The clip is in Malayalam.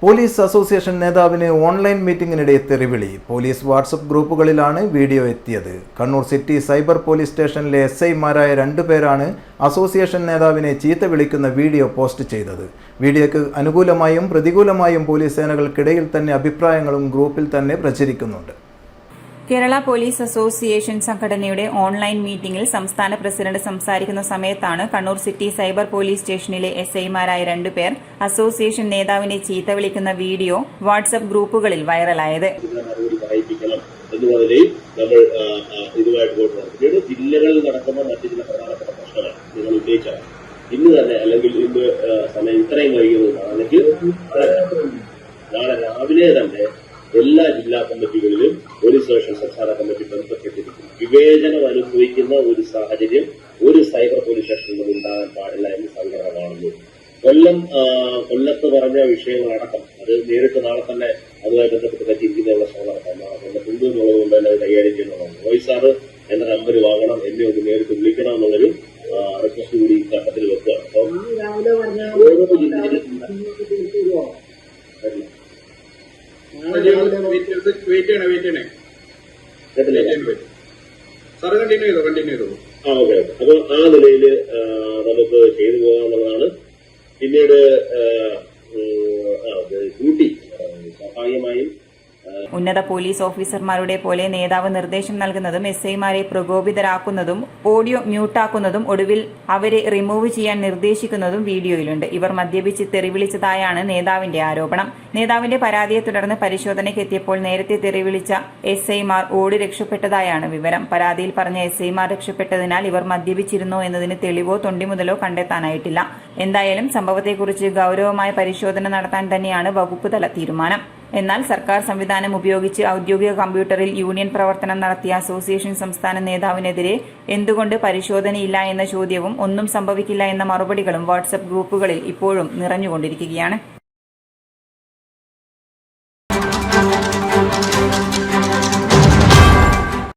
പോലീസ് അസോസിയേഷൻ നേതാവിന് ഓൺലൈൻ മീറ്റിംഗിനിടെ തെറിവിളി. പോലീസ് വാട്സപ്പ് ഗ്രൂപ്പുകളിലാണ് വീഡിയോ എത്തിയത്. കണ്ണൂർ സിറ്റി സൈബർ പോലീസ് സ്റ്റേഷനിലെ SI-മാരായ 2 പേരാണ് അസോസിയേഷൻ നേതാവിനെ ചീത്ത വിളിക്കുന്ന വീഡിയോ പോസ്റ്റ് ചെയ്തത്. വീഡിയോയ്ക്ക് അനുകൂലമായും പ്രതികൂലമായും പോലീസ് സേനകൾക്കിടയിൽ തന്നെ അഭിപ്രായങ്ങളും ഗ്രൂപ്പിൽ തന്നെ പ്രചരിക്കുന്നുണ്ട്. കേരള പോലീസ് അസോസിയേഷൻ സംഘടനയുടെ ഓൺലൈൻ മീറ്റിംഗിൽ സംസ്ഥാന പ്രസിഡന്റ് സംസാരിക്കുന്ന സമയത്താണ് കണ്ണൂർ സിറ്റി സൈബർ പോലീസ് സ്റ്റേഷനിലെ SI-മാരായ 2 പേർ അസോസിയേഷൻ നേതാവിനെ ചീത്ത വിളിക്കുന്ന വീഡിയോ വാട്സ്ആപ്പ് ഗ്രൂപ്പുകളിൽ വൈറലായത്. ജില്ലകളിൽ നടക്കുന്ന മറ്റു ചില പ്രധാനപ്പെട്ട പ്രശ്നങ്ങൾ നിങ്ങൾ ഉന്നയിച്ചാണ്. ഇന്ന് തന്നെ അല്ലെങ്കിൽ ഇന്ന് സമയം ഇത്രയും വൈകുന്നതാണെങ്കിൽ നാളെ രാവിലെ തന്നെ എല്ലാ ജില്ലാ കമ്മിറ്റികളിലും പോലീസ് സ്റ്റേഷൻ സംസ്ഥാന കമ്മിറ്റി ബന്ധപ്പെട്ടിരിക്കുന്നു. വിവേചനം അനുഭവിക്കുന്ന ഒരു സാഹചര്യം ഒരു സൈബർ പോലീസ് സ്റ്റേഷനിൽ ഉണ്ടാകാൻ പാടില്ല എന്ന് സംഘടന കാണുന്നു. കൊല്ലത്ത് പറഞ്ഞ വിഷയങ്ങളടക്കം അത് നേരിട്ട് നാളെ തന്നെ അതുമായി ബന്ധപ്പെട്ട് പറ്റിയിരിക്കുന്നതിനുള്ള ശ്രമം നടത്താം. കൊല്ലത്തുണ്ട് എന്നുള്ളതുകൊണ്ട് തന്നെ അത് കൈകാര്യം ചെയ്യുന്നതാണ്. വോയിസ് സാറ് എന്റെ നമ്പർ വാങ്ങണം, എന്നെ ഒന്ന് നേരിട്ട് വിളിക്കണം എന്നുള്ളൊരു റിക്വസ്റ്റ് കൂടി ഈ ഘട്ടത്തിൽ വെക്കുകയാണ്. ഓരോ ജില്ലയിലും അപ്പൊ ആ നിലയിൽ നമുക്ക് ചെയ്തു പോകാന്നുള്ളതാണ്. പിന്നീട് ഡ്യൂട്ടി സ്വാഭാവികമായും ഉന്നത പോലീസ് ഓഫീസർമാരുടെ പോലെ നേതാവ് നിർദ്ദേശം നൽകുന്നതും SI-മാരെ പ്രകോപിതരാക്കുന്നതും ഓഡിയോ മ്യൂട്ടാക്കുന്നതും ഒടുവിൽ അവരെ റിമൂവ് ചെയ്യാൻ നിർദ്ദേശിക്കുന്നതും വീഡിയോയിലുണ്ട്. ഇവർ മദ്യപിച്ച് തെറിവിളിച്ചതായാണ് നേതാവിന്റെ ആരോപണം. നേതാവിന്റെ പരാതിയെ തുടർന്ന് പരിശോധനയ്ക്ക് എത്തിയപ്പോൾ നേരത്തെ തെറിവിളിച്ച SI-മാർ ഓടി രക്ഷപ്പെട്ടതായാണ് വിവരം. പരാതിയിൽ പറഞ്ഞ SI-മാർ രക്ഷപ്പെട്ടതിനാൽ ഇവർ മദ്യപിച്ചിരുന്നോ എന്നതിന് തെളിവോ തൊണ്ടിമുതലോ കണ്ടെത്താനായിട്ടില്ല. എന്തായാലും സംഭവത്തെക്കുറിച്ച് ഗൌരവമായ പരിശോധന നടത്താൻ തന്നെയാണ് വകുപ്പ് തല തീരുമാനം. എന്നാൽ സർക്കാർ സംവിധാനം ഉപയോഗിച്ച് ഔദ്യോഗിക കമ്പ്യൂട്ടറിൽ യൂണിയൻ പ്രവർത്തനം നടത്തിയ അസോസിയേഷൻ സംസ്ഥാന നേതാവിനെതിരെ എന്തുകൊണ്ട് പരിശോധനയില്ല എന്ന ചോദ്യവും ഒന്നും സംഭവിക്കില്ല എന്ന മറുപടികളും വാട്സ്ആപ്പ് ഗ്രൂപ്പുകളിൽ ഇപ്പോഴും നിറഞ്ഞുകൊണ്ടിരിക്കുകയാണ്.